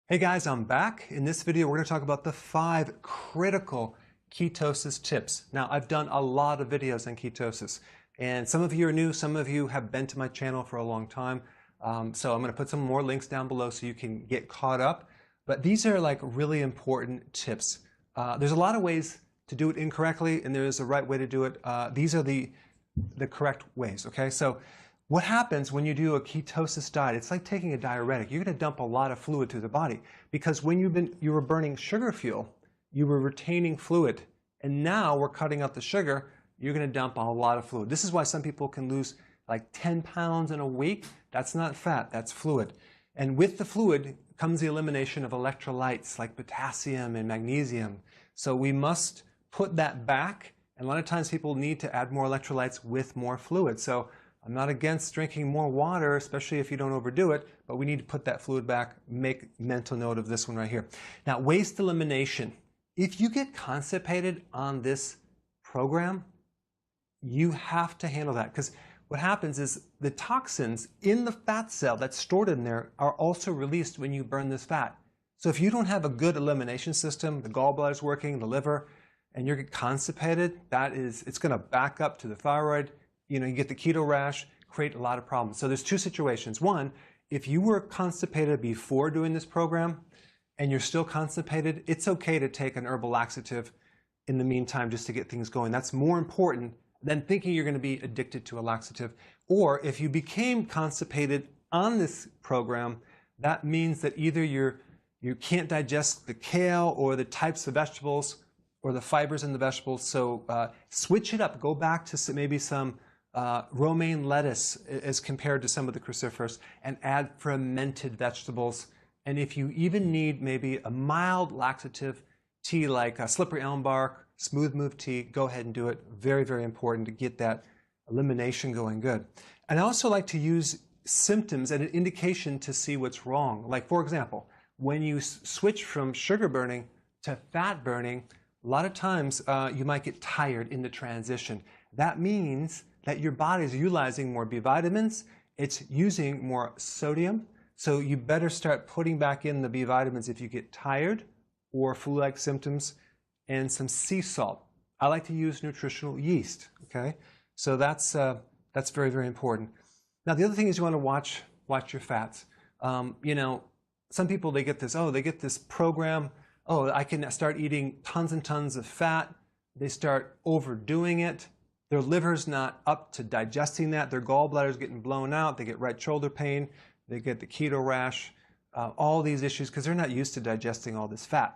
Hey guys, I'm back. In this video, we're going to talk about the 5 critical ketosis tips. Now, I've done a lot of videos on ketosis, and some of you are new, some of you have been to my channel for a long time. So I'm going to put some more links down below so you can get caught up. But these are like really important tips. There's a lot of ways to do it incorrectly, and there's a right way to do it. These are the correct ways, okay? So what happens when you do a ketosis diet? It's like taking a diuretic. You're going to dump a lot of fluid through the body because when you were burning sugar fuel, you were retaining fluid, and now we're cutting out the sugar. You're going to dump a lot of fluid. This is why some people can lose like 10 pounds in a week. That's not fat, that's fluid. And with the fluid comes the elimination of electrolytes like potassium and magnesium. So we must put that back, and a lot of times people need to add more electrolytes with more fluid. So I'm not against drinking more water, especially if you don't overdo it, but we need to put that fluid back. Make mental note of this one right here. Now, waste elimination. If you get constipated on this program, you have to handle that, because what happens is the toxins in the fat cell that's stored in there are also released when you burn this fat. So if you don't have a good elimination system, the gallbladder's working, the liver, and you're constipated, it's going to back up to the thyroid. You get the keto rash, create a lot of problems. So there's 2 situations. One, if you were constipated before doing this program and you're still constipated, it's okay to take an herbal laxative in the meantime just to get things going. That's more important than thinking you're going to be addicted to a laxative. Or if you became constipated on this program, that means that either you can't digest the kale or the types of vegetables or the fibers in the vegetables. So switch it up. Go back to maybe some romaine lettuce as compared to some of the cruciferous, and add fermented vegetables. And if you even need maybe a mild laxative tea like a slippery elm bark, smooth move tea, go ahead and do it. Very, very important to get that elimination going good. And I also like to use symptoms and an indication to see what's wrong. Like, for example, when you switch from sugar burning to fat burning, a lot of times you might get tired in the transition. That means that your body is utilizing more B vitamins, it's using more sodium, so you better start putting back in the B vitamins if you get tired or flu-like symptoms, and some sea salt. I like to use nutritional yeast, okay? So that's very, very important. Now, the other thing is you want to watch your fats. Some people, they get this program, I can start eating tons and tons of fat. They start overdoing it. Their liver's not up to digesting that. Their gallbladder's getting blown out. They get right shoulder pain. They get the keto rash, all these issues because they're not used to digesting all this fat.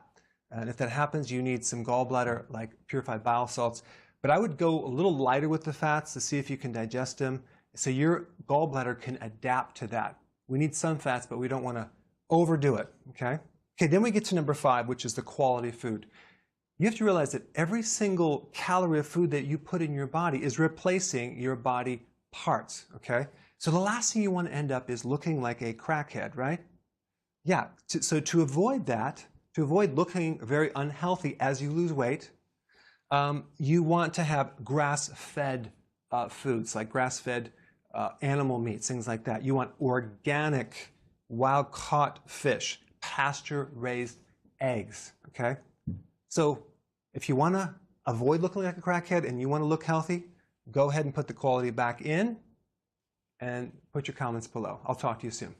And if that happens, you need some gallbladder, like purified bile salts. But I would go a little lighter with the fats to see if you can digest them so your gallbladder can adapt to that. We need some fats, but we don't want to overdo it, okay? Okay, then we get to number 5, which is the quality food. You have to realize that every single calorie of food that you put in your body is replacing your body parts, okay? So the last thing you want to end up is looking like a crackhead, right? Yeah, so to avoid that, to avoid looking very unhealthy as you lose weight, you want to have grass-fed foods, like grass-fed animal meats, things like that. You want organic, wild-caught fish, pasture-raised eggs, okay? So if you want to avoid looking like a crackhead and you want to look healthy, go ahead and put the quality back in and put your comments below. I'll talk to you soon.